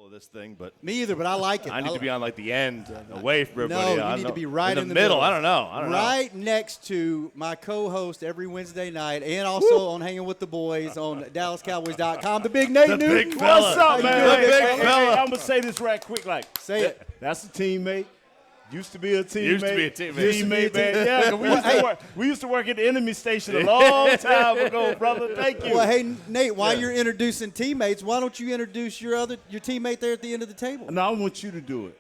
of this thing, but me either. But I like it. I need to be on like the end, away from everybody. No, you need to be right in the middle. I don't know. Right next to my co-host every Wednesday night, and also on Hanging with the Boys on DallasCowboys.com. The big Nate Newton. Big fella. What's up, man? The big fella. I'm gonna say this right quick. Say it. That's a teammate. Used to be a teammate. Used to be a teammate. Man. Yeah, 'cause we used to work at the enemy station a long time ago, brother. Thank you. Well, hey, Nate, while you're introducing teammates, why don't you introduce your teammate there at the end of the table? No, I want you to do it.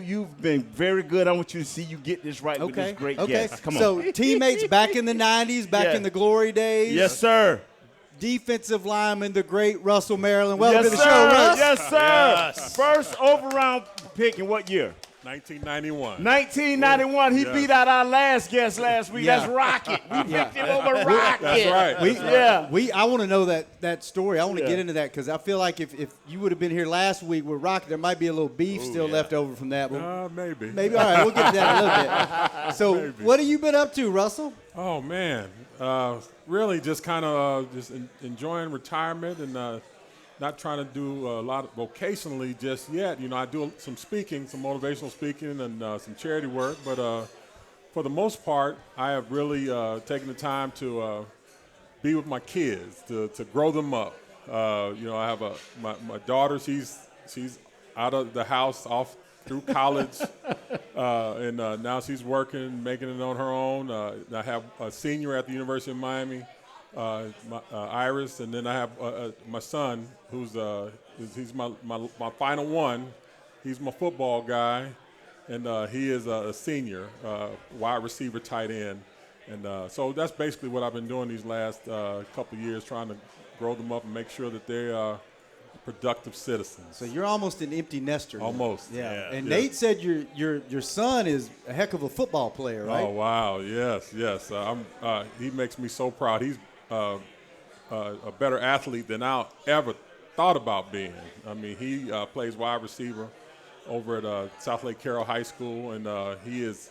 You've been very good. I want you to see you get this right with this great guest. Come on. So teammates back in the 90s, back in the glory days. Yes, sir. Defensive lineman, the great Russell Maryland. Welcome to the sir. show, Russ. Yes, sir. Yes. First overround pick in what year? 1991. 1991. He beat out our last guest last week. Yeah. That's Rocket. We picked him over Rocket. That's right. I want to know that story. I want to get into that because I feel like if you would have been here last week with Rocket, there might be a little beef left over from that. But Maybe. Maybe. All right, we'll get to that in a little bit. So what have you been up to, Russell? Oh, man. Really just kind of enjoying retirement and not trying to do a lot of vocationally just yet. You know, I do some speaking, some motivational speaking and some charity work. But for the most part, I have really taken the time to be with my kids, to grow them up. You know, I have my daughter, she's out of the house, off through college, and now she's working, making it on her own. I have a senior at the University of Miami, Iris, and then I have my son, he's my final one. He's my football guy, and he is a senior, wide receiver, tight end. And so that's basically what I've been doing these last couple of years, trying to grow them up and make sure that they are productive citizens. So you're almost an empty nester. Almost. Yeah. And Nate said your son is a heck of a football player, right? Oh, wow. Yes. He makes me so proud. He's a better athlete than I ever thought about being. I mean, he plays wide receiver over at South Lake Carroll High School, and he is,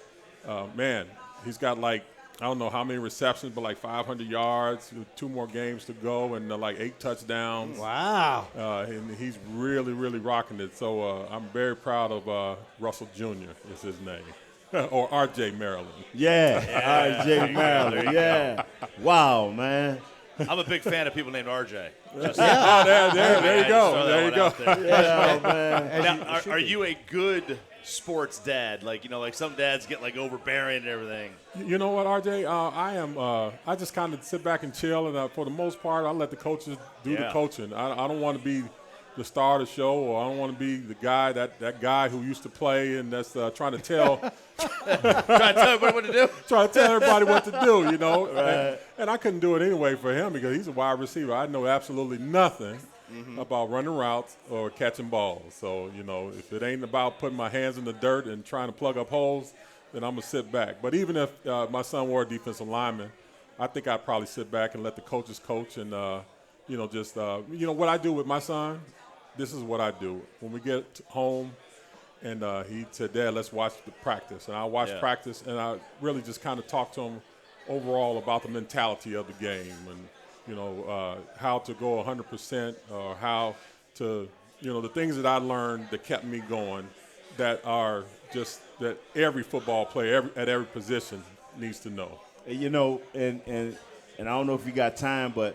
he's got like, I don't know how many receptions, but like 500 yards, 2 more games to go, and like 8 touchdowns. Wow. And he's really, really rocking it. So I'm very proud of Russell Jr. is his name. Or R.J. Maryland. Yeah. R.J. Maryland. Yeah. Wow, man. I'm a big fan of people named RJ. There you go. There you go. Yeah, man. Now, are you a good sports dad? Like, you know, like some dads get like overbearing and everything. You know what, RJ? I am. I just kind of sit back and chill, and for the most part, I let the coaches do the coaching. I don't want to be the star of the show, or I don't want to be the guy that guy who used to play and that's trying to tell Trying to tell everybody what to do. trying to tell everybody what to do, you know. And I couldn't do it anyway for him because he's a wide receiver. I know absolutely nothing about running routes or catching balls. So, you know, if it ain't about putting my hands in the dirt and trying to plug up holes, then I'm going to sit back. But even if my son were a defensive lineman, I think I'd probably sit back and let the coaches coach and, you know, just, you know, what I do with my son, this is what I do. When we get home and he said, Dad, let's watch the practice. And I watch practice, and I really just kind of talk to him overall about the mentality of the game and, you know, how to go 100% or how to, you know, the things that I learned that kept me going that are just that every football player at every position needs to know. You know, and I don't know if you got time, but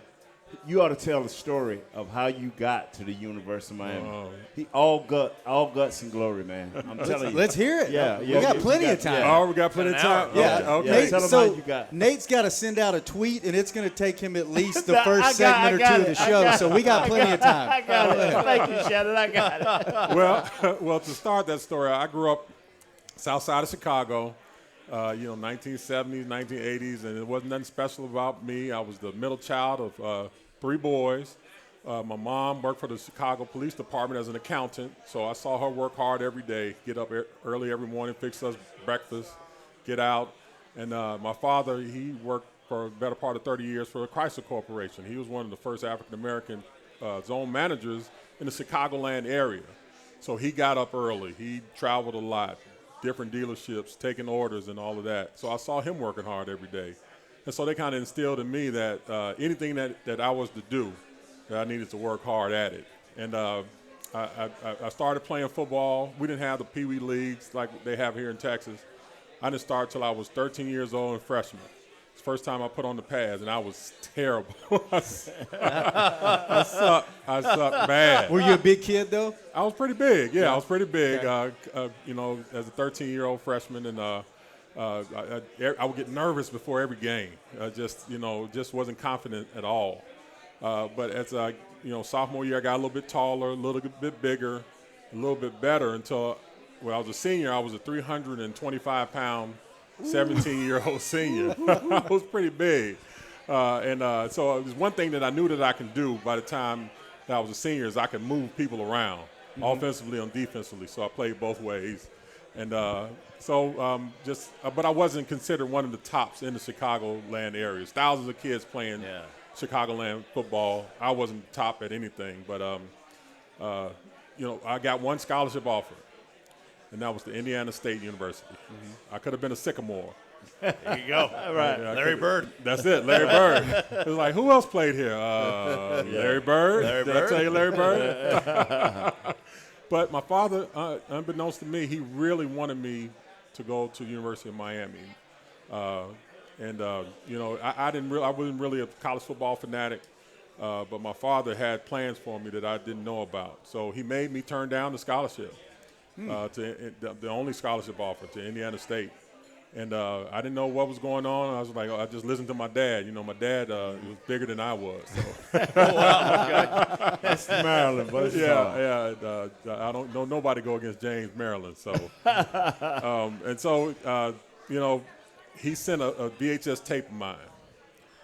you ought to tell the story of how you got to the University of Miami. He all guts and glory, man. I'm telling you. Let's hear it. Yeah, we got plenty of time. Oh, we got plenty of time. Yeah. Okay. Yeah. Tell him how you got. Nate's got to send out a tweet, and it's going to take him at least the first segment or two of the show. So we got plenty of time. I got it. Thank you, Shannon. I got it. Well, to start that story, I grew up south side of Chicago, you know, 1970s, 1980s, and it wasn't nothing special about me. I was the middle child of 3 boys. My mom worked for the Chicago Police Department as an accountant, so I saw her work hard every day, get up early every morning, fix us breakfast, get out. And my father, he worked for a better part of 30 years for the Chrysler Corporation. He was one of the first African-American zone managers in the Chicagoland area. So he got up early. He traveled a lot, different dealerships, taking orders and all of that. So I saw him working hard every day. And so they kind of instilled in me that anything that I was to do, that I needed to work hard at it. And I started playing football. We didn't have the Pee Wee leagues like they have here in Texas. I didn't start till I was 13 years old and freshman. It's the first time I put on the pads, and I was terrible. I sucked bad. Were you a big kid though? I was pretty big. Yeah, I was pretty big. Okay. As a 13-year-old freshman, and I would get nervous before every game. Just wasn't confident at all. But as sophomore year, I got a little bit taller, a little bit bigger, a little bit better until when I was a senior. I was a 325-pound, 17-year-old senior. I was pretty big. So it was one thing that I knew that I could do by the time that I was a senior is I could move people around, offensively and defensively. So I played both ways. And but I wasn't considered one of the tops in the Chicagoland area. Thousands of kids playing Chicagoland football. I wasn't top at anything, but I got one scholarship offer, and that was the Indiana State University. I could have been a Sycamore. There you go. All right, Larry Bird. That's it, Larry Bird. It was like, who else played here? Larry Bird. Did I tell you Larry Bird? But my father, unbeknownst to me, he really wanted me to go to the University of Miami. I wasn't really a college football fanatic, but my father had plans for me that I didn't know about. So he made me turn down the scholarship, to the only scholarship offer to Indiana State. And I didn't know what was going on. I was like, I just listened to my dad. My dad was bigger than I was. So. Oh, wow. Okay. That's Maryland, but it's I don't know nobody go against James Maryland. So, he sent a VHS tape of mine.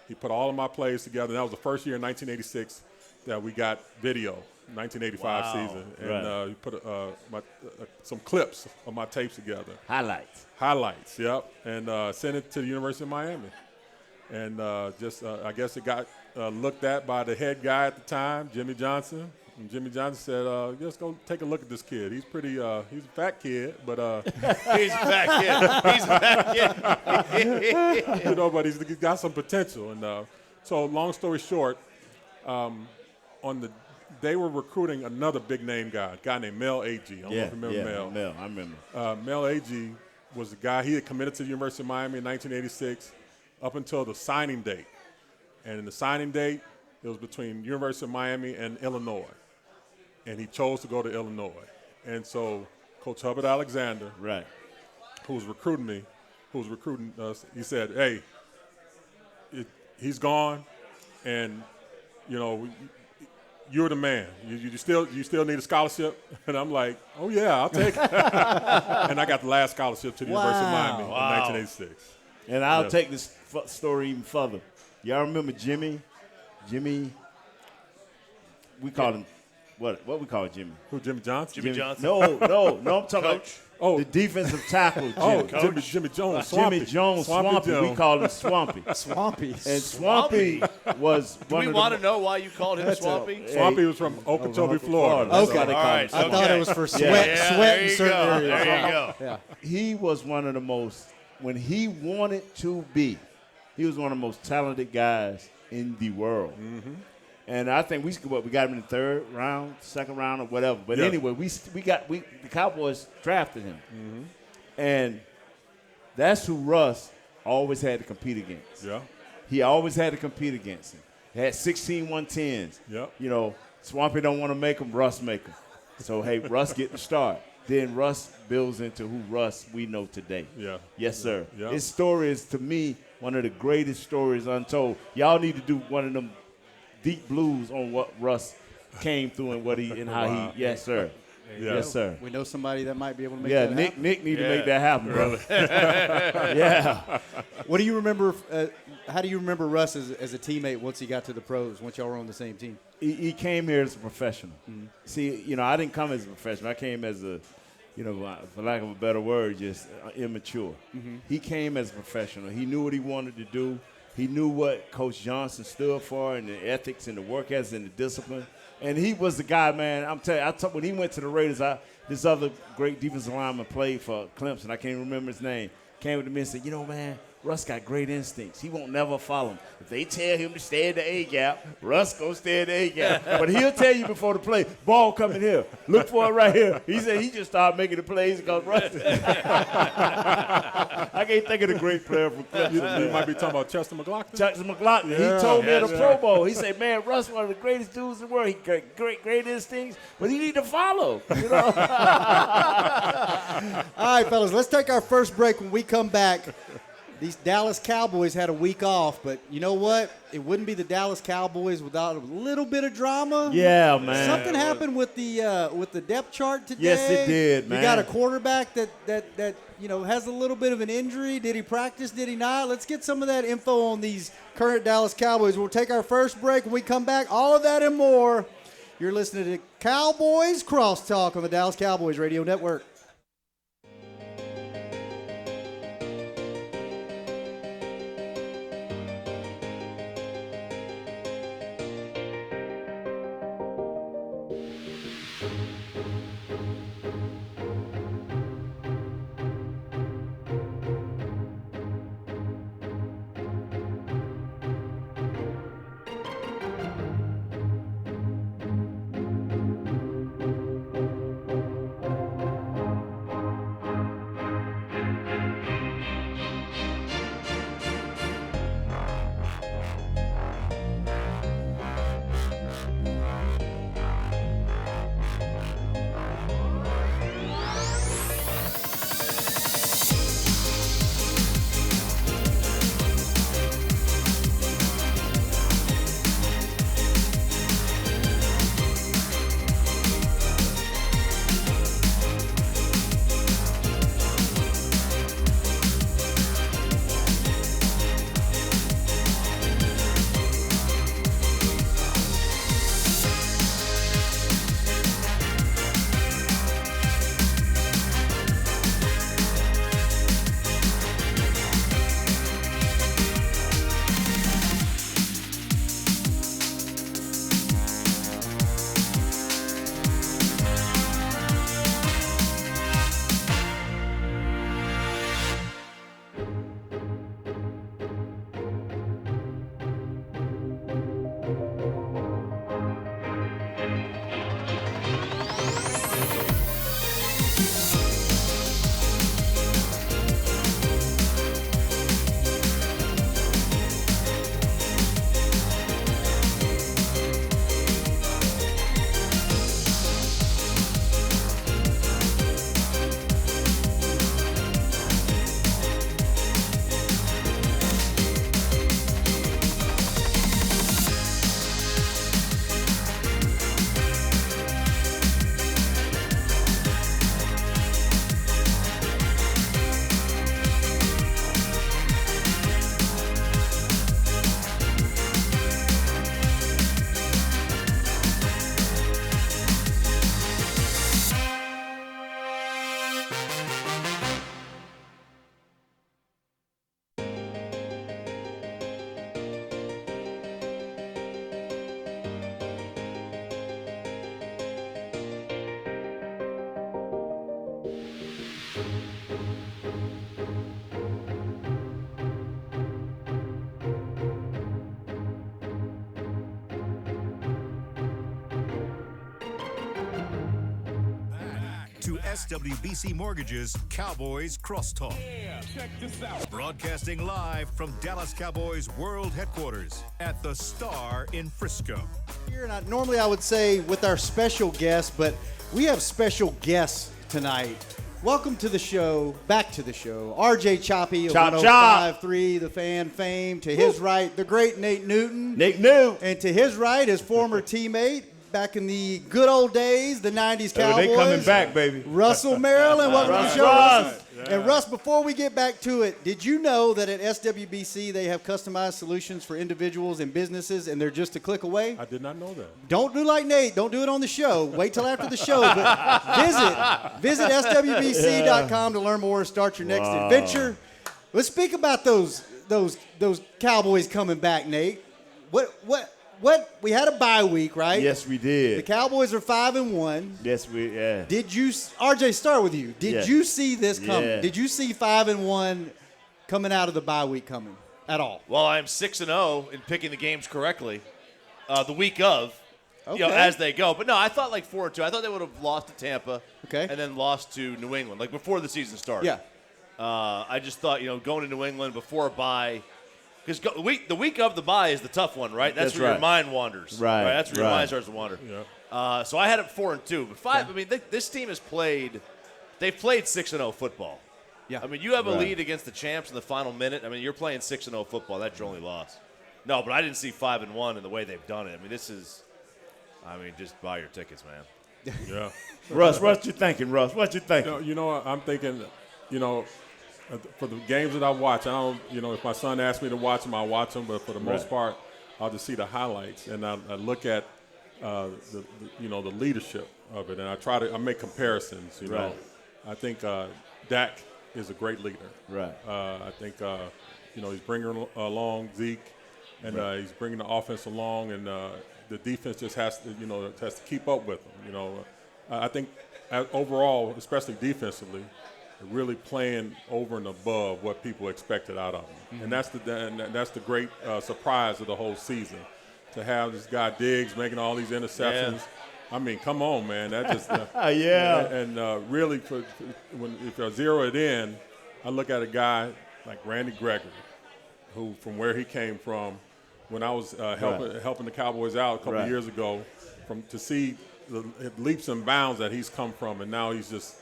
He put all of my plays together. And that was the first year in 1986 that we got video, 1985 season. And he put some clips of my tapes together. Highlights, yep. And sent it to the University of Miami. And I guess it got looked at by the head guy at the time, Jimmy Johnson. And Jimmy Johnson said, just go take a look at this kid. He's he's a fat kid, but. He's a fat kid. But he's got some potential. And so long story short, they were recruiting another big name guy, a guy named Mel Agee. I don't know if you remember Mel. Mel, I remember. Mel Agee was the guy. He had committed to the University of Miami in 1986 up until the signing date. And in the signing date, it was between University of Miami and Illinois. And he chose to go to Illinois. And so Coach Hubbard Alexander, who was recruiting us, he said, hey, he's gone, and, you're the man. You still need a scholarship? And I'm like, oh, yeah, I'll take it. And I got the last scholarship to the University of Miami in 1986. And I'll take this story even further. Y'all remember Jimmy? We called him, what we call Jimmy? Who, Jimmy Johnson? Jimmy Johnson. No, I'm talking Coach. about the defensive tackle, Jimmy. Jimmy Jones, Swampy. Jimmy Jones, Swampy. We called him Swampy. Swampy. And Swampy was Do we want to know why you called him Swampy? Swampy was from Okeechobee, Florida. Okay. All right. I thought it was for sweat in certain areas. There you go. Yeah. He was one of the most, when he wanted to be, he was one of the most talented guys in the world. Mm-hmm. And I think we got him in the third round, second round, or whatever. But anyway, the Cowboys drafted him. Mm-hmm. And that's who Russ always had to compete against. Yeah. He always had to compete against him. He had 16 110s. Yep. Swampy don't want to make him, Russ make him. So, hey, Russ get the start. Then Russ builds into who Russ we know today. Yeah. Yes, sir. Yeah. His story is, to me, one of the greatest stories untold. Y'all need to do one of them deep blues on what Russ came through and how he. Yes, sir. Yeah. Yes, sir. We know somebody that might be able to make that happen. Nick need to make that happen, brother. Yeah. What do you remember? How do you remember Russ as a teammate once he got to the pros? Once y'all were on the same team? He came here as a professional. Mm-hmm. See, I didn't come as a professional. I came as a, for lack of a better word, just immature. Mm-hmm. He came as a professional. He knew what he wanted to do. He knew what Coach Johnson stood for and the ethics and the work ethic and the discipline. And he was the guy, man. I'm telling you, when he went to the Raiders, this other great defensive lineman played for Clemson. I can't remember his name. Came to me and said, man, Russ got great instincts. He won't never follow him. If they tell him to stay in the A-gap, Russ gonna stay in the A-gap. But he'll tell you before the play, ball coming here. Look for it right here. He said he just started making the plays because Russ. I can't think of the great player from Clemson. You might be talking about Chester McLaughlin. Chester McLaughlin. Yeah. He told me at the Pro Bowl. He said, "Man, Russ one of the greatest dudes in the world. He got great instincts, but he need to follow." You know. All right, fellas, let's take our first break. When we come back, these Dallas Cowboys had a week off, but you know what? It wouldn't be the Dallas Cowboys without a little bit of drama. Yeah, man. Something happened with the depth chart today. Yes, it did, man. You got a quarterback that has a little bit of an injury. Did he practice? Did he not? Let's get some of that info on these current Dallas Cowboys. We'll take our first break. When we come back, all of that and more. You're listening to Cowboys Crosstalk on the Dallas Cowboys Radio Network. To SWBC Mortgage's Cowboys Crosstalk. Yeah, check this out. Broadcasting live from Dallas Cowboys World Headquarters at the Star in Frisco. Here, and normally I would say with our special guest, but we have special guests tonight. Welcome to the show, back to the show. RJ Choppy of 105.3, the fan fame. To his right, the great Nate Newton. Nate Newton. And to his right, his former teammate, back in the good old days, the 90s Cowboys. They coming back, baby. Russell Maryland, welcome to the show, Russell. And Russ, before we get back to it, did you know that at SWBC they have customized solutions for individuals and businesses, and they're just a click away? I did not know that. Don't do like Nate. Don't do it on the show. Wait till after the show. But visit SWBC.com to learn more and start your next adventure. Let's speak about those Cowboys coming back, Nate. What? We had a bye week, right? Yes, we did. The Cowboys are 5-1. Yes, yeah. Did you, RJ, start with you. Did you see this coming? Yeah. Did you see 5-1 coming out of the bye week coming at all? Well, I'm 6-0 in picking the games correctly. The week of, Okay. as they go. But no, I thought like 4-2. I thought they would have lost to Tampa, Okay. and then lost to New England, like before the season started. Yeah. I just thought, going to New England before a bye, because the week of the bye is the tough one, right? That's where your mind wanders. Right. That's where your mind starts to wander. Yeah. So I had it 4-2, but 5. I mean, this team has played. They've played 6-0 football. Yeah. I mean, you have a lead against the champs in the final minute. I mean, you're playing 6-0 football. That's your only loss. No, but I didn't see 5-1 in the way they've done it. I mean, just buy your tickets, man. Yeah. Russ, what you thinking, Russ? What you thinking? You know what? I'm thinking, for the games that I watch, I don't, if my son asks me to watch them, I'll watch them. But for the most part, I'll just see the highlights and I look at the leadership of it, and I make comparisons. Right. I think Dak is a great leader. Right. I think he's bringing along Zeke, and he's bringing the offense along, and the defense just has to keep up with them. I think overall, especially defensively, they're really playing over and above what people expected out of them, and that's the great surprise of the whole season, to have this guy Diggs making all these interceptions. Yeah. I mean, come on, man. That just Yeah. And really, if I zero it in, I look at a guy like Randy Gregory, who from where he came from, when I was helping the Cowboys out a couple of years ago, to see the leaps and bounds that he's come from, and now he's just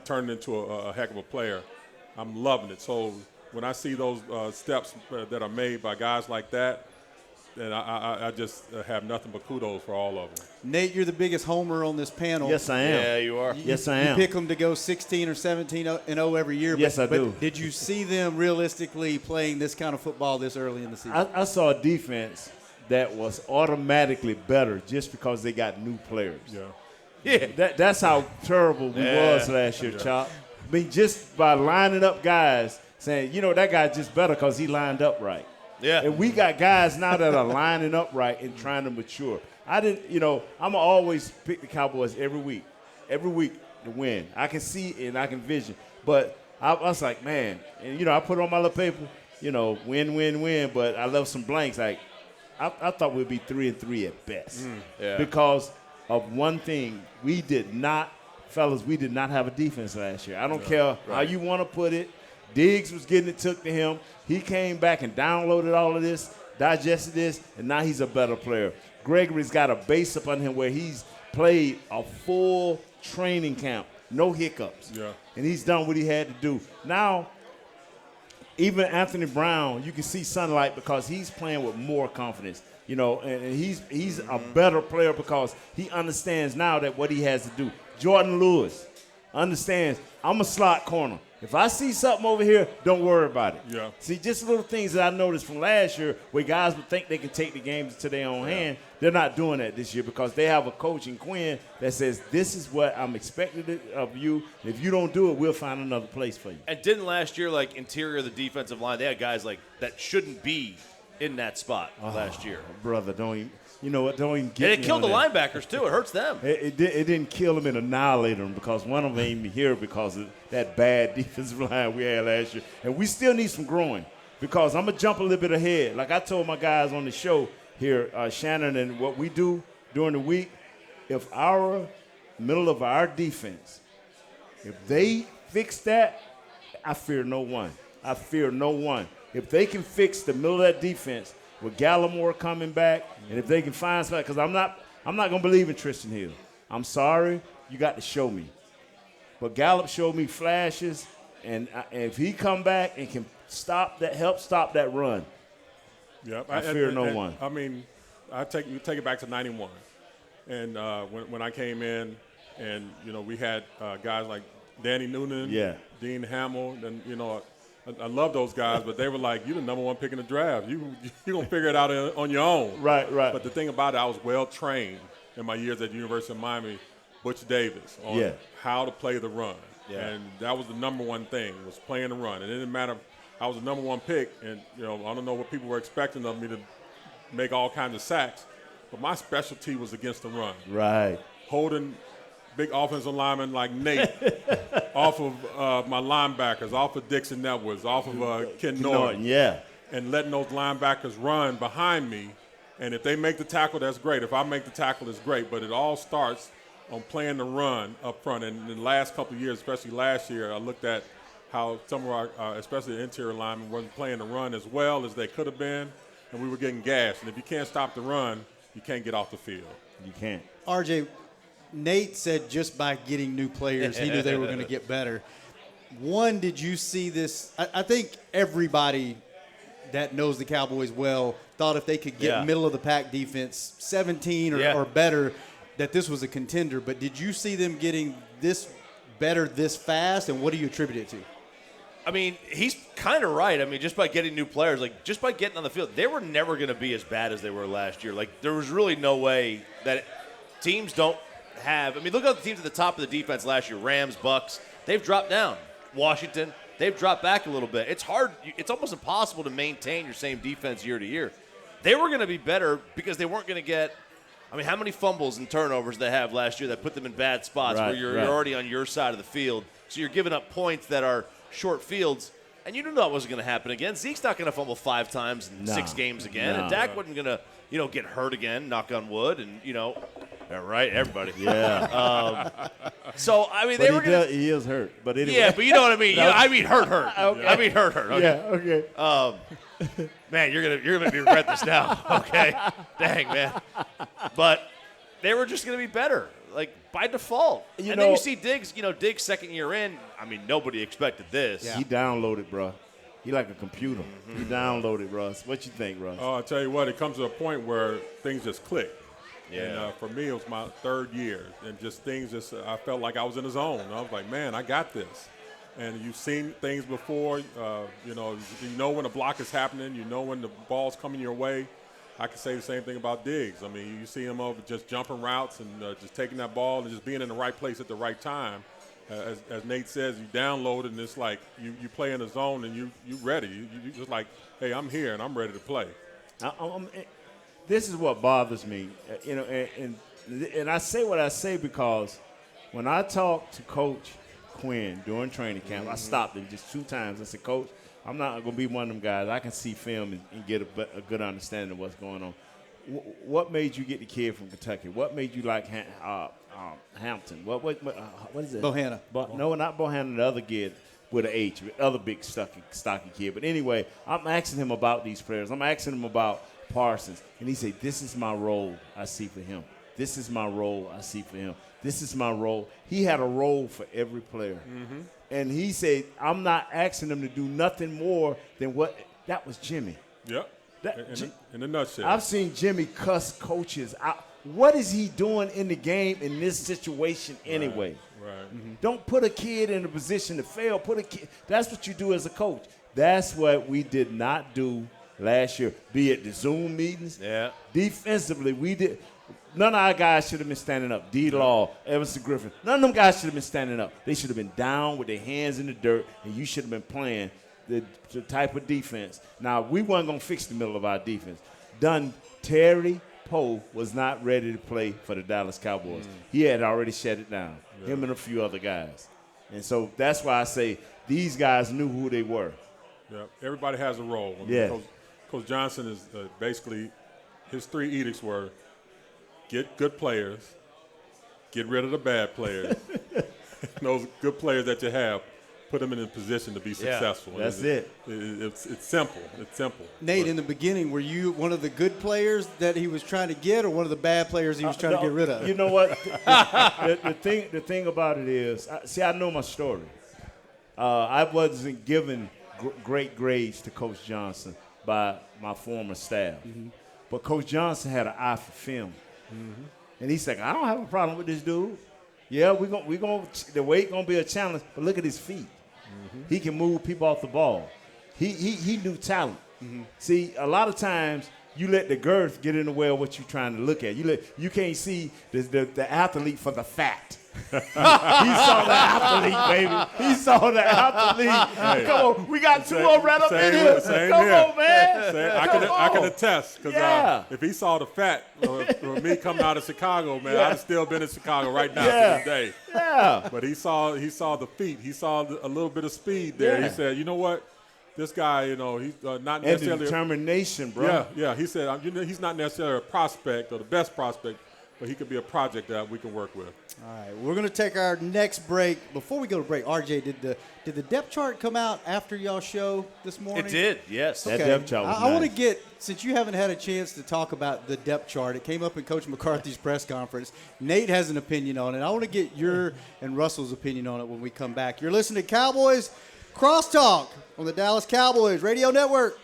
turned into a heck of a player. I'm loving it. So when I see those steps that are made by guys like that, and I just have nothing but kudos for all of them. Nate, you're the biggest homer on this panel. Yes, I am. Yeah, you are. Yes, I am. You pick them to go 16 or 17-0 every year. Yes, I do. But did you see them realistically playing this kind of football this early in the season? I saw a defense that was automatically better just because they got new players. Yeah. That's how terrible we was last year, Chop. I mean, just by lining up guys, saying, that guy's just better because he lined up right. Yeah. And we got guys now that are lining up right and trying to mature. I'm going to always pick the Cowboys every week to win. I can see and I can vision. But I was like, man, and, I put on my little paper, win, win, win. But I left some blanks. Like, I thought we'd be 3-3 at best. Because of one thing, we did not have a defense last year. I don't care how you want to put it. Diggs was getting it took to him. He came back and downloaded all of this, digested this, and now he's a better player. Gregory's got a base up on him where he's played a full training camp, no hiccups. Yeah. And he's done what he had to do. Now, even Anthony Brown, you can see sunlight because he's playing with more confidence. And he's a better player because he understands now that what he has to do. Jordan Lewis understands, I'm a slot corner. If I see something over here, don't worry about it. Yeah. See, just little things that I noticed from last year where guys would think they can take the games into their own hand. They're not doing that this year because they have a coach in Quinn that says, this is what I'm expecting of you. And if you don't do it, we'll find another place for you. And didn't last year, interior of the defensive line, they had guys that shouldn't be in that spot last year. Brother, don't even get And it killed the linebackers, too. It hurts them. It didn't kill them and annihilate them because one of them ain't even here because of that bad defensive line we had last year. And we still need some growing because I'm going to jump a little bit ahead. Like I told my guys on the show here, Shannon, and what we do during the week, if our middle of our defense, if they fix that, I fear no one. I fear no one. If they can fix the middle of that defense with Gallimore coming back, and if they can find somebody, because I'm not going to believe in Tristan Hill. I'm sorry, you got to show me. But Gallup showed me flashes, and if he come back and can help stop that run, I fear no one. I mean, take it back to '91, and when I came in, and we had guys like Danny Noonan, Dean Hamill, and I love those guys, but they were like, "You the number one pick in the draft. You gonna figure it out on your own." Right. But the thing about it, I was well trained in my years at the University of Miami, Butch Davis, on how to play the run, and that was the number one thing, was playing the run. And it didn't matter. I was the number one pick, and I don't know what people were expecting of me to make all kinds of sacks, but my specialty was against the run. Right. Holding big offensive linemen like Nate off of my linebackers, off of Dixon Edwards, off of Ken Norton. Yeah. And letting those linebackers run behind me. And if they make the tackle, that's great. If I make the tackle, it's great. But it all starts on playing the run up front. And in the last couple of years, especially last year, I looked at how some of our, especially the interior linemen, wasn't playing the run as well as they could have been. And we were getting gashed. And if you can't stop the run, you can't get off the field. You can't. RJ, Nate said just by getting new players, he knew they were going to get better. One, did you see this? I think everybody that knows the Cowboys well thought if they could get middle-of-the-pack defense, 17 or better, that this was a contender. But did you see them getting this better this fast, and what do you attribute it to? I mean, he's kind of right. I mean, just by getting new players, like just by getting on the field, they were never going to be as bad as they were last year. Like, there was really no way that teams don't have – I mean, look at the teams at the top of the defense last year, Rams, Bucks. They've dropped down. Washington, they've dropped back a little bit. It's hard. It's almost impossible to maintain your same defense year to year. They were going to be better because they weren't going to get – I mean, how many fumbles and turnovers they have last year that put them in bad spots where you're already on your side of the field. So you're giving up points that are short fields, and you knew that wasn't going to happen again. Zeke's not going to fumble 5 times in 6 games again, and Dak wasn't going to, get hurt again, knock on wood, and, right, everybody. Yeah. So, I mean, they were going to – he is hurt, but anyway. Yeah, but you know what I mean. I mean hurt. Okay. I mean hurt. Okay. Yeah, okay. Man, you're gonna regret this now. Okay, dang man. But they were just gonna be better, like by default. Then you see Diggs. Diggs' second year in. I mean, nobody expected this. Yeah. He downloaded, bro. He like a computer. He downloaded, Russ. What you think, Russ? Oh, I'll tell you what. It comes to a point where things just click. Yeah. And for me, it was my 3rd year, and just things I felt like I was in the zone. I was like, man, I got this. And you've seen things before, you know when the block is happening, you know when the ball's coming your way. I can say the same thing about Diggs. I mean, you see him over just jumping routes and just taking that ball and just being in the right place at the right time. As Nate says, you download it and it's like you play in the zone and you ready. You just like, hey, I'm here and I'm ready to play. This is what bothers me, and I say what I say because when I talk to Coach Quinn during training camp, I stopped him just 2 times. I said, Coach, I'm not going to be one of them guys. I can see film and get a good understanding of what's going on. What made you get the kid from Kentucky? What made you like Hampton? What is it? Bohanna. No, not Bohanna, the other kid with an H, the other big stocky kid. But anyway, I'm asking him about these players. I'm asking him about Parsons. And he said, this is my role I see for him. This is my role I see for him. This is my role. He had a role for every player. Mm-hmm. And he said, I'm not asking him to do nothing more than what – that was Jimmy. Yep. In a nutshell. I've seen Jimmy cuss coaches out. What is he doing in the game in this situation anyway? Right. Mm-hmm. Don't put a kid in a position to fail. That's what you do as a coach. That's what we did not do last year, be it the Zoom meetings. Yeah. Defensively, we did – none of our guys should have been standing up. D-Law, Everson Griffin. None of them guys should have been standing up. They should have been down with their hands in the dirt, and you should have been playing the type of defense. Now, we weren't going to fix the middle of our defense. Terry Poe was not ready to play for the Dallas Cowboys. He had already shut it down, him and a few other guys. And so that's why I say these guys knew who they were. Yeah, everybody has a role. I mean, yeah. Coach Johnson is basically his 3 edicts were get good players, get rid of the bad players, and those good players that you have, put them in a position to be successful. That's it. It's simple. It's simple. Nate, in the beginning, were you one of the good players that he was trying to get, or one of the bad players he was trying to get rid of? You know what? the thing about it is, I know my story. I wasn't given great grades to Coach Johnson by my former staff. Mm-hmm. But Coach Johnson had an eye for film. Mm-hmm. And he's like, I don't have a problem with this dude. Yeah, the weight gonna be a challenge, but look at his feet. Mm-hmm. He can move people off the ball. He knew talent. Mm-hmm. See, a lot of times you let the girth get in the way of what you're trying to look at. You can't see the athlete for the fat. He saw the athlete, baby. He saw the athlete. Hey. Come on, we got two more right up in here. Come on, man. I can attest, because Yeah. if he saw the fat or me coming out of Chicago, man, I'd have still been in Chicago right now Yeah. to this day. Yeah. But he saw the feet. He saw a little bit of speed there. Yeah. He said, you know what? This guy, he's not And necessarily determination, bro. Yeah. He said, he's not necessarily a prospect or the best prospect, but he could be a project that we can work with. All right, we're going to take our next break. Before we go to break, RJ, did the depth chart come out after y'all show this morning? It did, yes. That depth chart was I want to nice. get, since you haven't had a chance to talk about the depth chart, it came up in Coach McCarthy's press conference. Nate has an opinion on it. I want to get your and Russell's opinion on it when we come back. You're listening to Cowboys Crosstalk on the Dallas Cowboys Radio Network.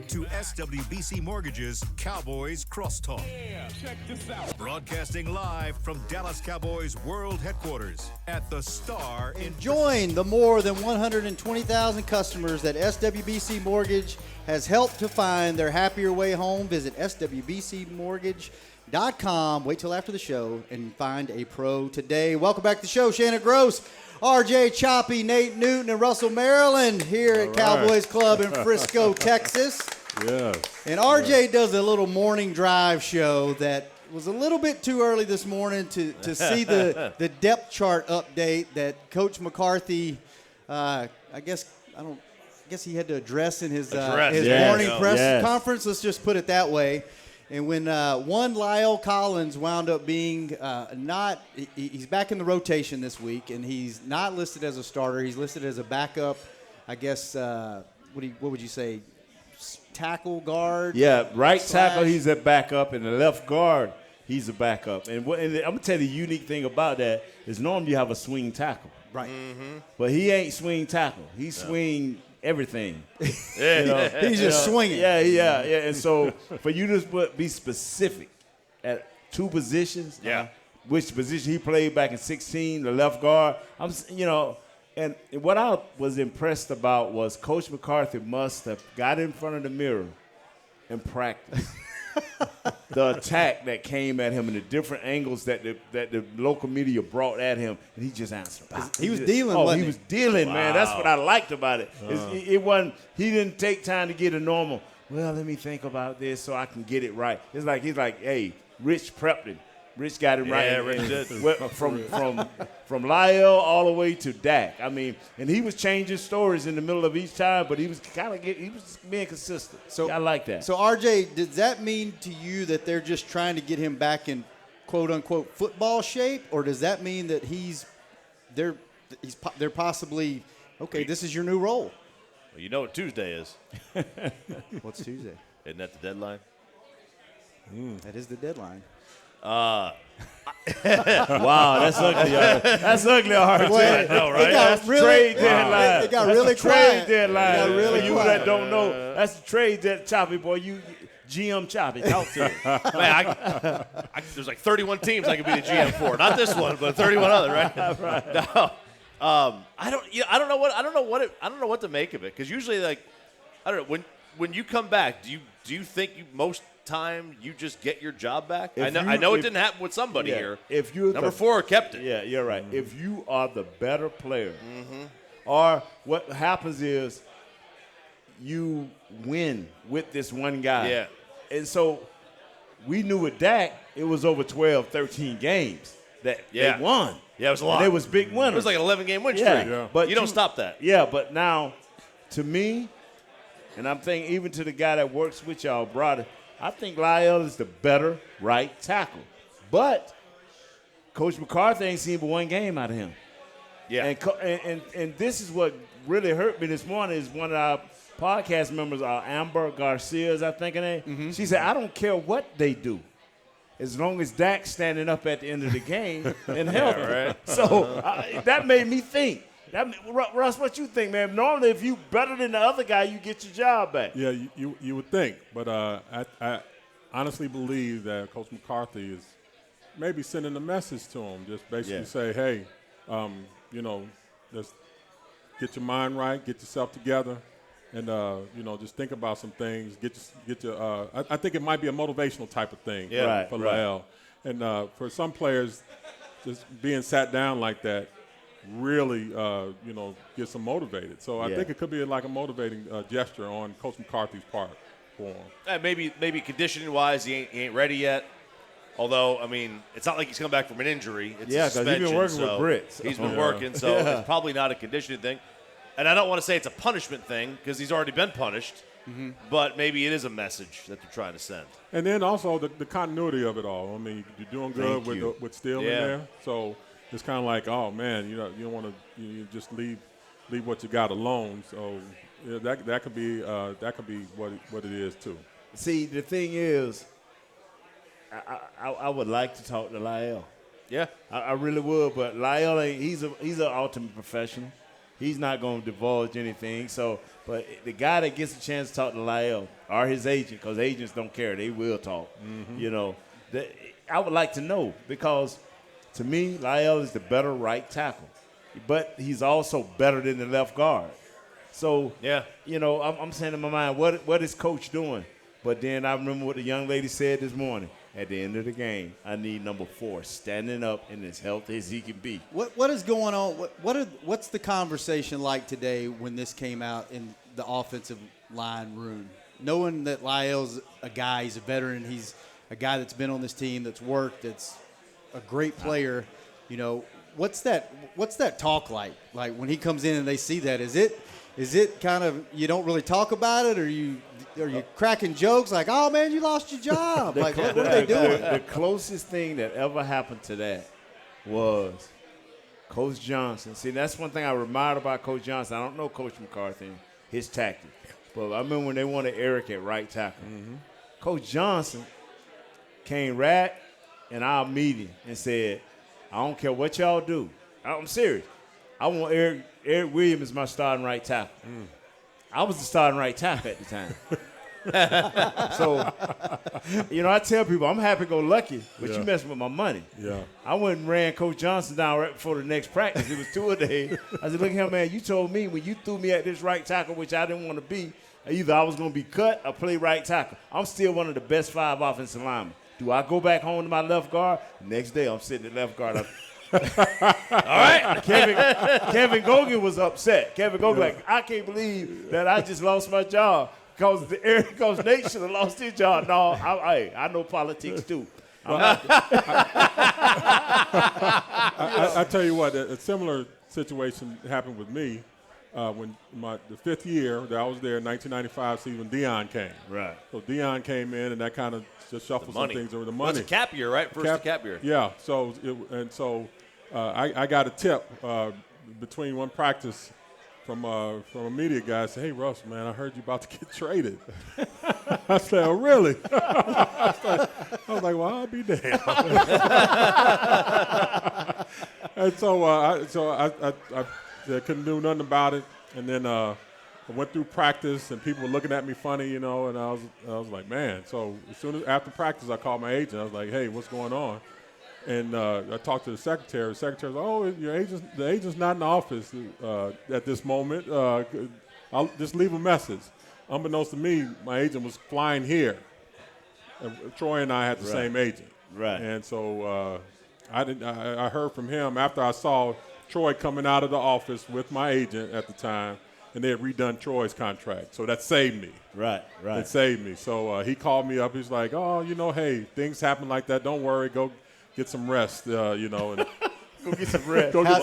To SWBC Mortgage's Cowboys Crosstalk. Yeah, check this out. Broadcasting live from Dallas Cowboys World Headquarters at the Star in Join the more than 120,000 customers that SWBC Mortgage has helped to find their happier way home. Visit SWBCmortgage.com. Wait till after the show and find a pro today. Welcome back to the show. Shannon Gross, RJ Choppy, Nate Newton, and Russell Maryland here at Cowboys Club in Frisco, Texas. Yes. And RJ does a little morning drive show that was a little bit too early this morning to see the depth chart update that Coach McCarthy, I guess he had to address in his morning press conference. Let's just put it that way. And when one Lyle Collins wound up being he's back in the rotation this week, and he's not listed as a starter. He's listed as a backup. I guess what would you say? tackle guard. Yeah, right tackle, slash- he's a backup, and the left guard, he's a backup. And I'm going to tell you the unique thing about that is normally you have a swing tackle. Right. But he ain't swing tackle. He's swing everything. He's just swinging. Yeah. And so for you to be specific at two positions, which position he played back in 16, the left guard, and what I was impressed about was Coach McCarthy must have got in front of the mirror and practiced the attack that came at him and the different angles that the local media brought at him, and he just answered. He was dealing. Oh, wasn't he was dealing, man. That's what I liked about it. It wasn't. He didn't take time to get a normal. Well, let me think about this so I can get it right. It's like he's like, hey, Rich prepped him. Rich got him right. Yeah, Rich did. From Lyle all the way to Dak. I mean, and he was changing stories in the middle of each time, but he was being consistent. So I like that. So RJ, does that mean to you that they're just trying to get him back in quote unquote football shape, or does that mean that they're possibly okay? This is your new role. Well, you know what Tuesday is. What's Tuesday? Isn't that the deadline? That is the deadline. Wow, that's ugly. That's ugly, RJ. Well, I know, right? That's the trade deadline. It got That's really the trade quiet. deadline. It got really For you quiet. that don't know, that's the trade deadline. Choppy boy, you GM Choppy, talk to him. Man, there's like 31 teams I could be the GM for. Not this one, but 31 other, right? No. I don't know what to make of it, because usually, like, I don't know, when you come back, do you think most time you just get your job back? I know it didn't happen with somebody here. If you're number 4 kept it. Yeah, you're right. If you are the better player, or what happens is you win with this one guy. Yeah. And so we knew with Dak, it was over 12, 13 games that they won. Yeah, it was a lot. And it was big winners. It was like an 11-game win streak. Yeah. But you don't stop that. Yeah, but now, to me, and I'm thinking even to the guy that works with y'all, brother, I think Lyle is the better right tackle. But Coach McCarthy ain't seen but one game out of him. Yeah. And this is what really hurt me this morning is one of our podcast members, Amber Garcia, is I think her name. She said, I don't care what they do, as long as Dak's standing up at the end of the game and healthy. Right. So that made me think. Russ, what you think, man? Normally, if you better than the other guy, you get your job back. Yeah, you would think, but I honestly believe that Coach McCarthy is maybe sending a message to him, just basically say, hey, just get your mind right, get yourself together, and just think about some things. I think it might be a motivational type of thing for Lyle, and for some players, just being sat down like that really, gets them motivated. So I think it could be like a motivating gesture on Coach McCarthy's part for him. Maybe conditioning-wise, he ain't ready yet. Although, I mean, it's not like he's come back from an injury. It's a suspension. he's been working with Britt. He's been working, so it's probably not a conditioning thing. And I don't want to say it's a punishment thing because he's already been punished. But maybe it is a message that they're trying to send. And then also the continuity of it all. I mean, you're doing good with Steele in there. So it's kind of like, oh, man, you don't want to you just leave what you got alone. So that could be what it is too. See, the thing is, I would like to talk to Lyle. Yeah, I really would, but Lyle he's an ultimate professional. He's not going to divulge anything. So, but the guy that gets a chance to talk to Lyle or his agent, because agents don't care, they will talk. I would like to know, because to me, Lyle is the better right tackle, but he's also better than the left guard. So, I'm saying in my mind, what is Coach doing? But then I remember what the young lady said this morning. At the end of the game, I need number 4 standing up and as healthy as he can be. What is going on? What's the conversation like today when this came out in the offensive line room? Knowing that Lyle's a guy, he's a veteran, he's a guy that's been on this team, that's worked, that's a great player. What's that talk like? Like when he comes in and they see that, is it kind of you don't really talk about it, or are you cracking jokes like, oh man, you lost your job? Like what are they doing? The closest thing that ever happened to that was Coach Johnson. See, that's one thing I admired about Coach Johnson. I don't know Coach McCarthy, his tactic. But I remember when they wanted Eric at right tackle. Coach Johnson came right in our meeting and said, I don't care what y'all do. I'm serious. I want Eric Williams as my starting right tackle. I was the starting right tackle at the time. So, I tell people I'm happy-go-lucky, but you messing with my money. Yeah. I went and ran Coach Johnson down right before the next practice. It was 2-a-day. I said, look here, man, you told me when you threw me at this right tackle, which I didn't want to be, either I was going to be cut or play right tackle. I'm still one of the best 5 offensive linemen. Do I go back home to my left guard? Next day, I'm sitting at left guard. All right. Kevin Gogan was upset. Kevin Gogan like, I can't believe that I just lost my job because Coach Nate should have lost his job. No, I know politics too. I tell you what, a similar situation happened with me when the 5th year that I was there in 1995 season, Deion came. Right. So Deion came in, and that kind of just shuffled some things over the money. Well, it's a cap year, right? First cap year. Yeah. So I got a tip between one practice from a media guy. Said, "Hey Russ, man, I heard you about to get traded." I said, "Oh, really?" I was like, "Well, I'll be damned." And so I couldn't do nothing about it. And then I went through practice, and people were looking at me funny, and I was like, man. So as soon as after practice, I called my agent. I was like, hey, what's going on? And I talked to the secretary. The secretary was like, oh, the agent's not in the office at this moment. I'll just leave a message. Unbeknownst to me, my agent was flying here. Troy and I had the same agent. Right. And so I heard from him after I saw Troy coming out of the office with my agent at the time, and they had redone Troy's contract. So that saved me. Right. It saved me. So he called me up. He's like, oh, hey, things happen like that. Don't worry. Go get some rest, and Go get some rest. Go get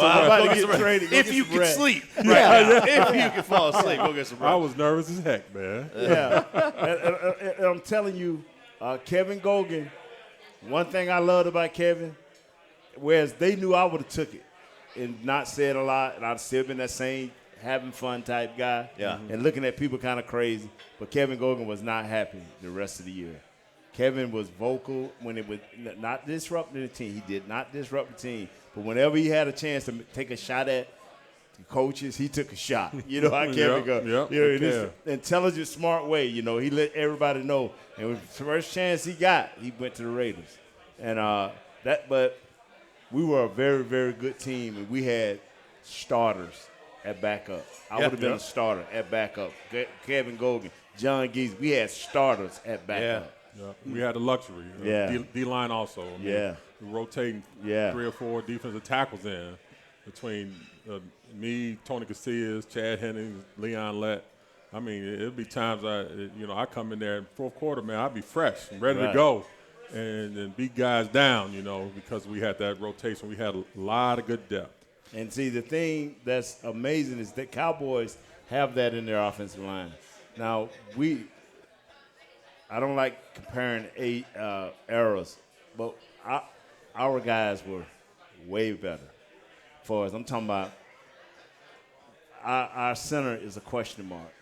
some rest. If you can sleep. If you can fall asleep, go get some rest. I was nervous as heck, man. Yeah. and I'm telling you, Kevin Gogan, one thing I loved about Kevin, whereas they knew I would have took it and not said a lot, and I'd still been that same having fun type guy. Yeah. And looking at people kind of crazy. But Kevin Gogan was not happy the rest of the year. Kevin was vocal when it was not disrupting the team. He did not disrupt the team. But whenever he had a chance to take a shot at the coaches, he took a shot. You know how Kevin goes. In this intelligent, smart way, he let everybody know. And with the first chance he got, he went to the Raiders. And but we were a very, very good team, and we had starters at backup. I would have been a starter at backup. Kevin Gogan, John Geese, we had starters at backup. Yeah. We had the luxury. D-line also. We rotating 3 or 4 defensive tackles in between me, Tony Casillas, Chad Hennings, Leon Lett. I mean, it'd be times I come in there in fourth quarter, man, I'd be fresh and ready to go and beat guys down, because we had that rotation. We had a lot of good depth. And see, the thing that's amazing is that Cowboys have that in their offensive line. Now, I don't like comparing eras, but our guys were way better for us. I'm talking about our center is a question mark.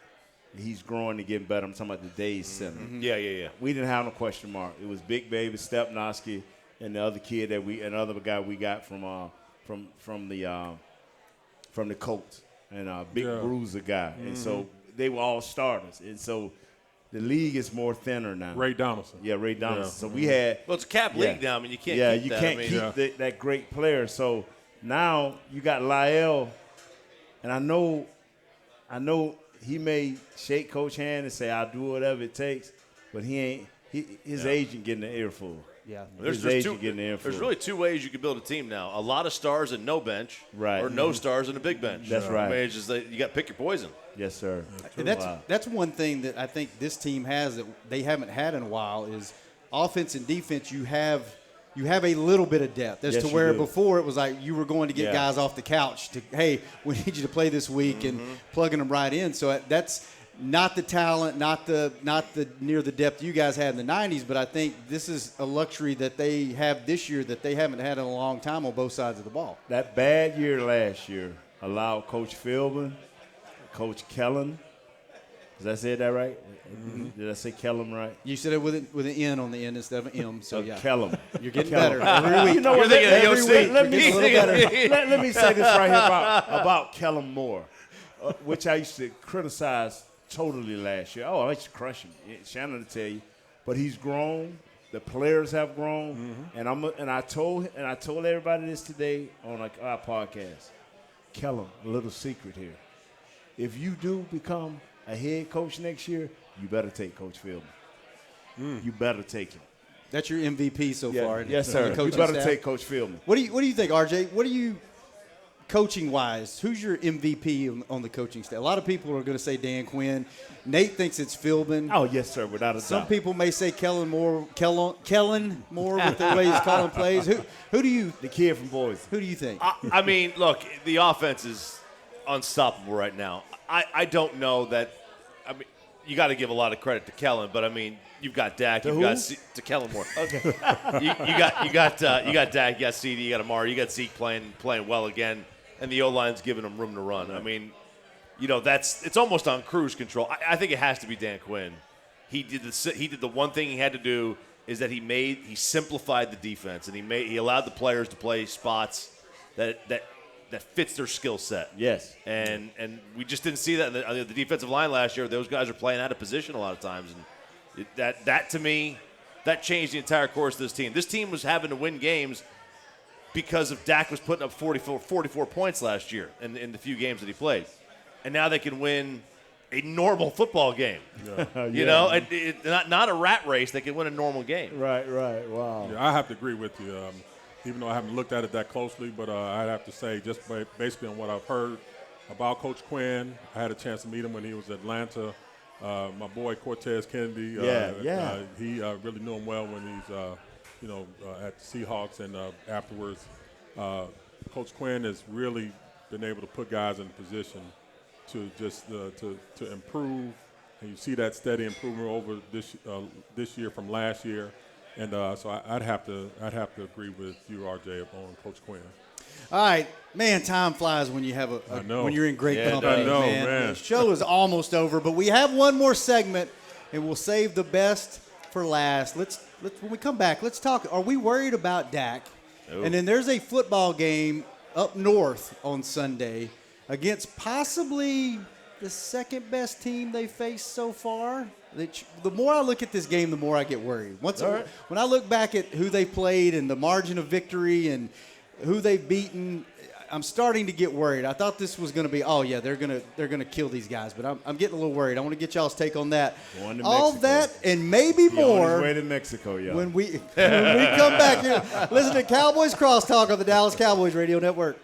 He's growing and getting better. I'm talking about the Days center. Mm-hmm. Yeah. We didn't have no question mark. It was Big Baby, Stepnoski, and the other kid another guy we got from the Colts, and Big Bruiser guy. Mm-hmm. And so they were all starters. And so the league is more thinner now. Ray Donaldson. Yeah, Ray Donaldson. So we had. Well, it's a cap league now. I mean, you can't keep that. Keep that great player. So now you got Lyle, and I know he may shake Coach hand and say, I'll do whatever it takes, but his agent getting the earful. Yeah. There's really 2 ways you can build a team now. A lot of stars and no bench, or no stars and a big bench. That's right. I mean, it's just that you got to pick your poison. Yes, sir. And that's one thing that I think this team has that they haven't had in a while is offense and defense. You have a little bit of depth as to where before it was like you were going to get guys off the couch to, hey, we need you to play this week and plugging them right in. So that's not the talent, not the near the depth you guys had in the 90s, but I think this is a luxury that they have this year that they haven't had in a long time on both sides of the ball. That bad year last year allowed Coach Philbin, Coach Kellen, Did I say that right? Did I say Kellum right? You said it with an N on the end instead of an M. So yeah, Kellum. you're getting better every week. You know what? You're thinking of Every the week, OC. let me You're getting a little better. let me say this right here about Kellum Moore, which I used to criticize totally last year. Oh, I used to crush him. Shannon will tell you, but he's grown. The players have grown, and I told everybody this today on our podcast. Kellum, a little secret here. If you do become a head coach next year, you better take Coach Philbin. You better take him. That's your MVP so far. Yes, on sir. the You coaching better staff. take Coach Philbin. What do you think, RJ? What do you coaching wise? Who's your MVP on the coaching staff? A lot of people are going to say Dan Quinn. Nate thinks it's Philbin. Oh, yes, sir, without a doubt. Some people may say Kellen Moore with the way he's calling plays. Who do you The kid from Boise. who do you think? I mean, look, the offense is unstoppable right now. I don't know that. I mean, you got to give a lot of credit to Kellen, but I mean, you've got Dak, to Kellen Moore. Okay, you got Dak, you got CD, you got Amari, you got Zeke playing well again, and the O line's giving them room to run. I mean, it's almost on cruise control. I think it has to be Dan Quinn. He did the one thing he had to do is that he simplified the defense, and he allowed the players to play spots that fits their skill set. Yes. And we just didn't see that on the defensive line last year. Those guys are playing out of position a lot of times. And that to me, that changed the entire course of this team. This team was having to win games because of Dak was putting up 44 points last year in the few games that he played. And now they can win a normal football game. Yeah. Not a rat race. They can win a normal game. Right. Wow. Yeah, I have to agree with you. Even though I haven't looked at it that closely, but I'd have to say just basically on what I've heard about Coach Quinn, I had a chance to meet him when he was at Atlanta. My boy Cortez Kennedy, he really knew him well when he's, at the Seahawks and afterwards. Coach Quinn has really been able to put guys in position to just to improve, and you see that steady improvement over this year from last year. And so I'd have to agree with you, RJ, on Coach Quinn. All right, man, time flies when you have when you're in great company. I know, man. The show is almost over, but we have one more segment, and we'll save the best for last. Let's when we come back, let's talk. Are we worried about Dak? No. And then there's a football game up north on Sunday against possibly the second best team they faced so far. The more I look at this game, the more I get worried. When I look back at who they played and the margin of victory and who they've beaten, I'm starting to get worried. I thought this was going to be, they're gonna kill these guys, but I'm getting a little worried. I want to get y'all's take on that. All that and maybe more. On his way to Mexico, y'all. When we come back here, listen to Cowboys Crosstalk on the Dallas Cowboys Radio Network.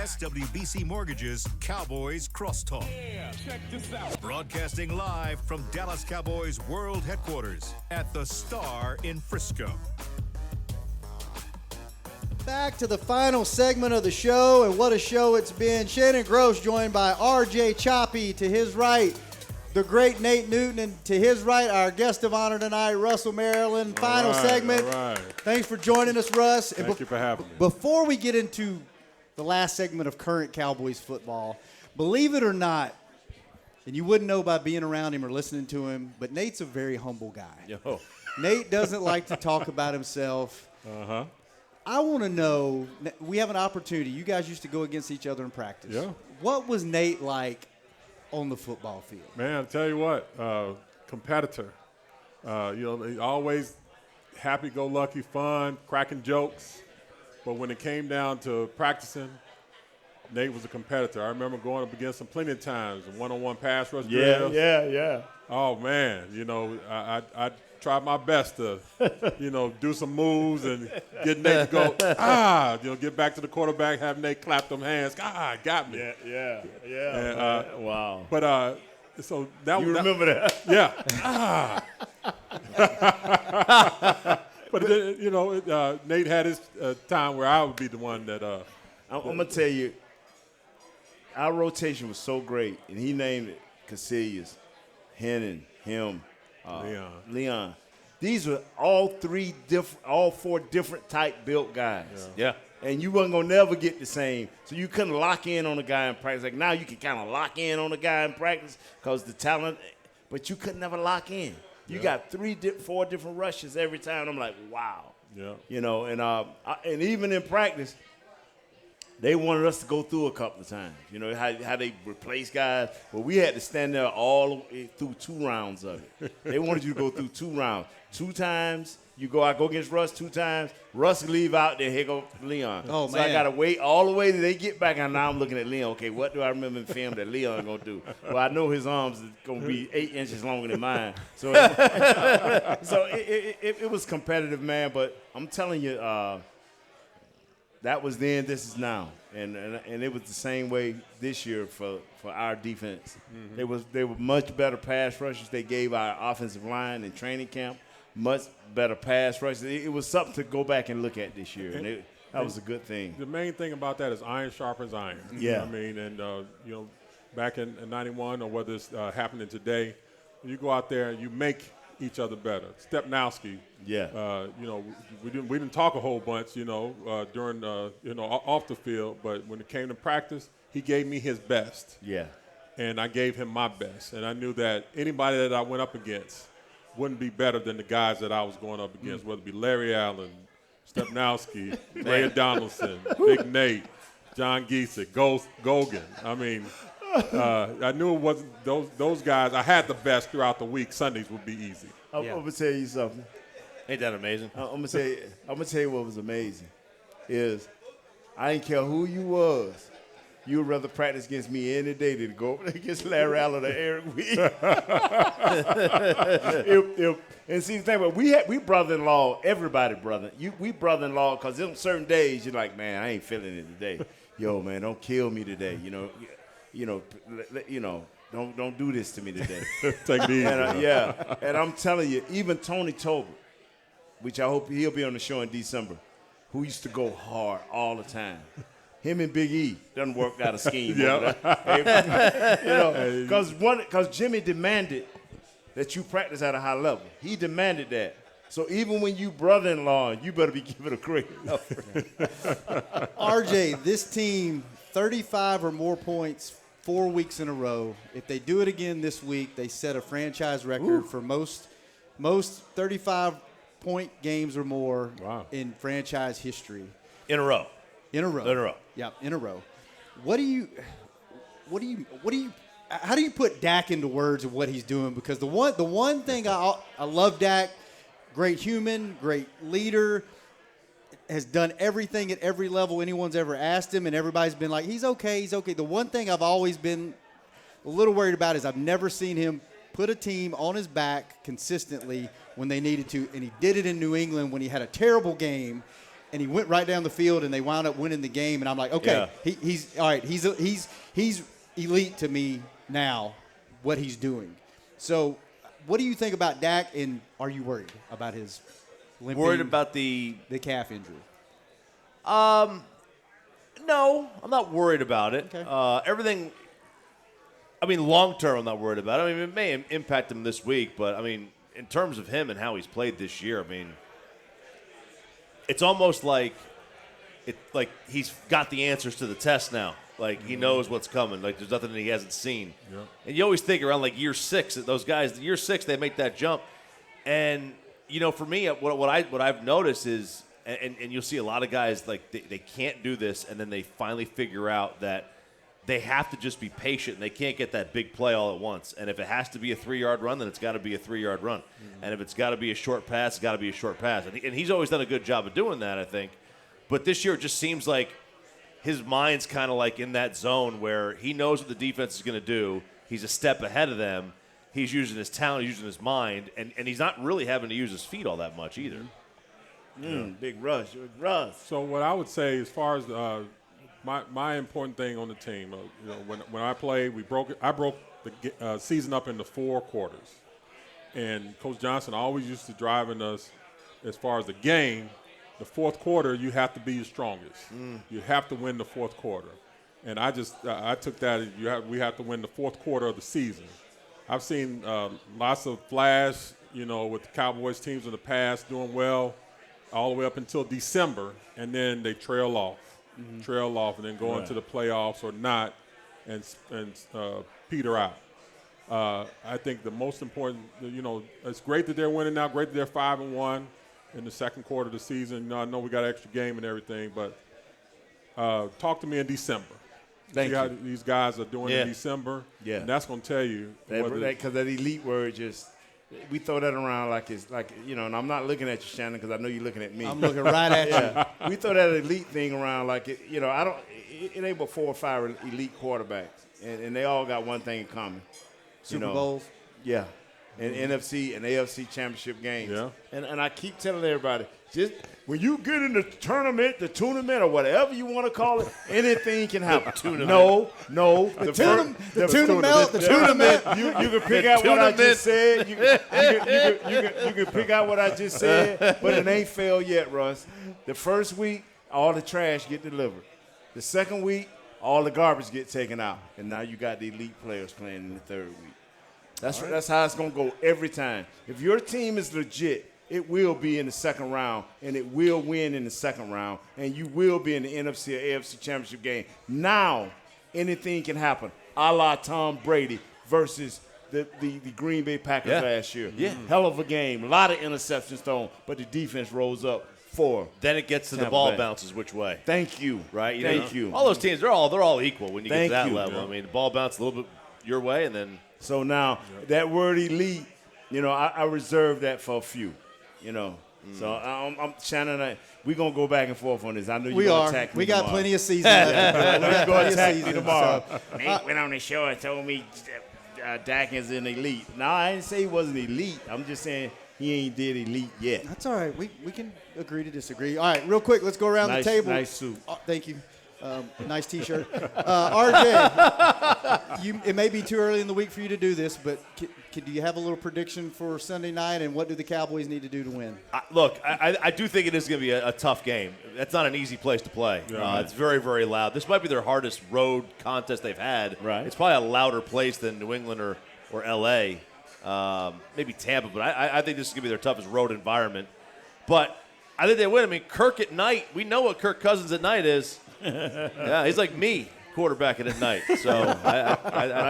SWBC Mortgage's Cowboys Crosstalk. Yeah, check this out. Broadcasting live from Dallas Cowboys World Headquarters at the Star in Frisco. Back to the final segment of the show, and what a show it's been. Shannon Gross joined by R.J. Choppy to his right, the great Nate Newton, and to his right, our guest of honor tonight, Russell Maryland. Final segment. All right. Thanks for joining us, Russ. Thank you for having me. Before we get into the last segment of current Cowboys football, believe it or not, and you wouldn't know by being around him or listening to him, but Nate's a very humble guy. Yo. Nate doesn't like to talk about himself. Uh-huh. I want to know, we have an opportunity. You guys used to go against each other in practice. Yeah. What was Nate like on the football field? Man, I tell you what, competitor. He's always happy-go-lucky, fun, cracking jokes. But when it came down to practicing, Nate was a competitor. I remember going up against him plenty of times, one-on-one pass rush drills. Yeah. Oh, man, I tried my best to, do some moves and get Nate to go, get back to the quarterback, have Nate clap them hands. Got me. Yeah. And, Wow. But so that You remember that? Yeah. But then, Nate had his time where I would be the one that. I'm going to tell you, our rotation was so great, and he named it Casillas, Hennon, him, Leon. These were all four different type built guys. Yeah. And you wasn't going to never get the same. So you couldn't lock in on a guy in practice. Like now you can kind of lock in on a guy in practice because the talent, but you could never lock in. You got 4 different rushes every time. I'm like, wow. Yeah. And even in practice, they wanted us to go through a couple of times. You know, how they replace guys. But we had to stand there all the way through 2 rounds of it. They wanted you to go through 2 rounds. 2 times, I go against Russ 2 times. Russ leave out, then here go Leon. Oh, so man. I got to wait all the way till they get back, and now I'm looking at Leon. Okay, what do I remember in film that Leon going to do? Well, I know his arms is going to be 8 inches longer than mine. So, it was competitive, man. But I'm telling you, that was then, this is now. And it was the same way this year for our defense. Mm-hmm. They were much better pass rushers. They gave our offensive line in training camp much better pass rushers. It was something to go back and look at this year, and that was a good thing. The main thing about that is iron sharpens iron. Yeah. I mean, and, back in 91 or whether it's happening today, you go out there and you make each other better. Stepnowski, we didn't talk a whole bunch, during off the field, but when it came to practice, he gave me his best. Yeah. And I gave him my best, and I knew that anybody that I went up against wouldn't be better than the guys that I was going up against, whether it be Larry Allen, Stepnowski, Ray Donaldson, Big Nate, John Giesick, Gogan. I mean, I knew it wasn't those guys. I had the best throughout the week. Sundays would be easy. I'm gonna tell you something. Ain't that amazing? I'm gonna tell you what was amazing is I didn't care who you was. You would rather practice against me any day than go against Larry Allen or Eric Weed. And see the thing about we brother-in-law, everybody brother. We brother-in-law because on certain days you're like, man, I ain't feeling it today. Yo, man, don't kill me today. Don't do this to me today. Take it easy. And I'm telling you, even Tony Tolbert, which I hope he'll be on the show in December, who used to go hard all the time. Him and Big E done worked out a scheme. Because Jimmy demanded that you practice at a high level. He demanded that. So even when you brother-in-law, you better be giving a great RJ, this team, 35 or more points 4 weeks in a row. If they do it again this week, they set a franchise record for most 35-point games or more in franchise history. In a row. Yeah, in a row. How do you put Dak into words of what he's doing? Because the one thing I love Dak, great human, great leader, has done everything at every level anyone's ever asked him, and everybody's been like, he's okay. The one thing I've always been a little worried about is I've never seen him put a team on his back consistently when they needed to, and he did it in New England when he had a terrible game. and he went right down the field, and they wound up winning the game. And I'm like, okay, he's all right. He's elite to me now, what he's doing. So what do you think about Dak, and are you worried about his limping? Worried about the calf injury? No, I'm not worried about it. Okay. Everything, I mean, long term, I'm not worried about it. I mean, it may impact him this week, but, I mean, in terms of him and how he's played this year, I mean, it's almost like he's got the answers to the test now. Like, he knows what's coming. Like, there's nothing that he hasn't seen. Yep. And you always think around, like, year 6, that those guys, year 6, they make that jump. And, you know, for me, what I've noticed is, and you'll see a lot of guys, like, they can't do this, and then they finally figure out that they have to just be patient, and they can't get that big play all at once. And if it has to be a 3-yard run, then it's got to be a 3-yard run. Mm-hmm. And if it's got to be a short pass, it's got to be a short pass. And he's always done a good job of doing that, I think. But this year it just seems like his mind's kind of like in that zone where he knows what the defense is going to do. He's a step ahead of them. He's using his talent, he's using his mind, and he's not really having to use his feet all that much either. Big rush. So what I would say, as far as my important thing on the team, you know, when I played, I broke the season up into 4 quarters, and Coach Johnson always used to driving us as far as the game. The fourth quarter, you have to be your strongest. You have to win the fourth quarter, and I took that as we have to win the fourth quarter of the season. I've seen lots of flash, you know, with the Cowboys teams in the past doing well, all the way up until December, and then they trail off, and then go into the playoffs or not, and peter out. I think the most important, you know, it's great that they're winning now, great that they're 5-1 in the second quarter of the season. You know, I know we got an extra game and everything, but talk to me in December. Thank See how you. these guys are doing in December. Yeah. And that's going to tell you. Because that elite word just, we throw that around like it's like, you know, and I'm not looking at you, Shannon, because I know you're looking at me. I'm looking right at you. We throw that elite thing around like it, you know, it ain't but 4 or 5 elite quarterbacks, and they all got one thing in common. Super Bowls. Yeah. And NFC and AFC championship games. Yeah. And I keep telling everybody, just when you get in the tournament, or whatever you want to call it, anything can happen. No. The tournament. You can pick out what I just said. You can pick out what I just said, but it ain't failed yet, Russ. The first week, all the trash get delivered. The second week, all the garbage get taken out. And now you got the elite players playing in the third week. That's how it's going to go every time. If your team is legit, it will be in the second round, and it will win in the second round, and you will be in the NFC or AFC championship game. Now, anything can happen, a la Tom Brady versus the Green Bay Packers last year. Yeah. Hell of a game. A lot of interceptions thrown, but the defense rose up for. Then it gets to the ball bounces which way. Thank you. Right? Thank you. All those teams, they're all equal when you get to that you. level. I mean, the ball bounces a little bit your way, and then. So now that word elite, you know, I reserve that for a few, you know. So I'm Shannon. We're gonna go back and forth on this. I know you're gonna attack me. We got tomorrow. plenty of season left. We're gonna attack me tomorrow. So, Nate went on the show and told me Dak is an elite. No, I didn't say he wasn't elite. I'm just saying he ain't did elite yet. that's all right. We can agree to disagree. All right, real quick, let's go around the table. Nice suit. Oh, thank you. Nice T-shirt. RJ, it may be too early in the week for you to do this, but do you have a little prediction for Sunday night, and what do the Cowboys need to do to win? Look, I do think it is going to be a tough game. That's not an easy place to play. It's very, very loud. This might be their hardest road contest they've had. Right. It's probably a louder place than New England or L.A., maybe Tampa, but I think this is going to be their toughest road environment. But I think they win. I mean, Kirk at night, we know what Kirk Cousins at night is. Yeah, he's like me, quarterbacking at night. So I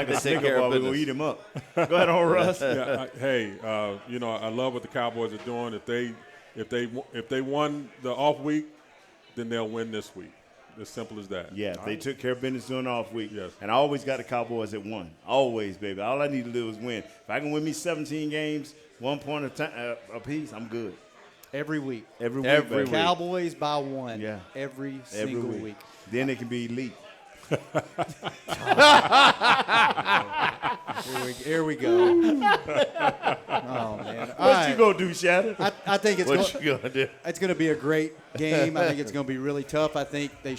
think they take care of business. We're business. gonna eat him up. Go ahead on, Russ. You know, I love what the Cowboys are doing. If they won the off week, then they'll win this week. As simple as that. Yeah, they took care of business during the off week. Yes. And I always got the Cowboys at 1. Always, baby. All I need to do is win. If I can win me 17 games, 1 point a piece, I'm good. Every week. Every week. Cowboys by 1. Yeah. Every single week. Then it can be elite. Here we go. Oh, man. All What you gonna do, Shannon? I think it's What you gonna do? it's going to be a great game. I think it's going to be really tough. I think they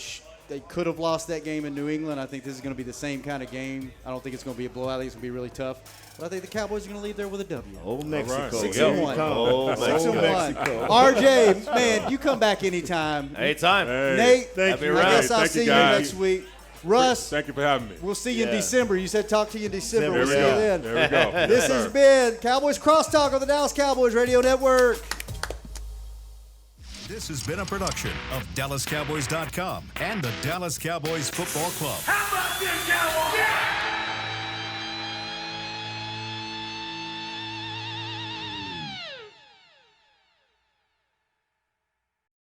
could have lost that game in New England. I think this is going to be the same kind of game. I don't think it's going to be a blowout. I think it's going to be really tough. But I think the Cowboys are going to leave there with a W. Old Mexico. Right. 6-1. Oh, 6-1. RJ, man, you come back anytime. Anytime. Hey, Nate, thank you. I guess I'll Thank see you, you guys. next week. Russ, Thank you for having me. we'll see you in Yeah. December. You said talk to you in December. There We'll we see you go. then. There we go. This Yes, has sir. been Cowboys Crosstalk on the Dallas Cowboys Radio Network. This has been a production of DallasCowboys.com and the Dallas Cowboys Football Club.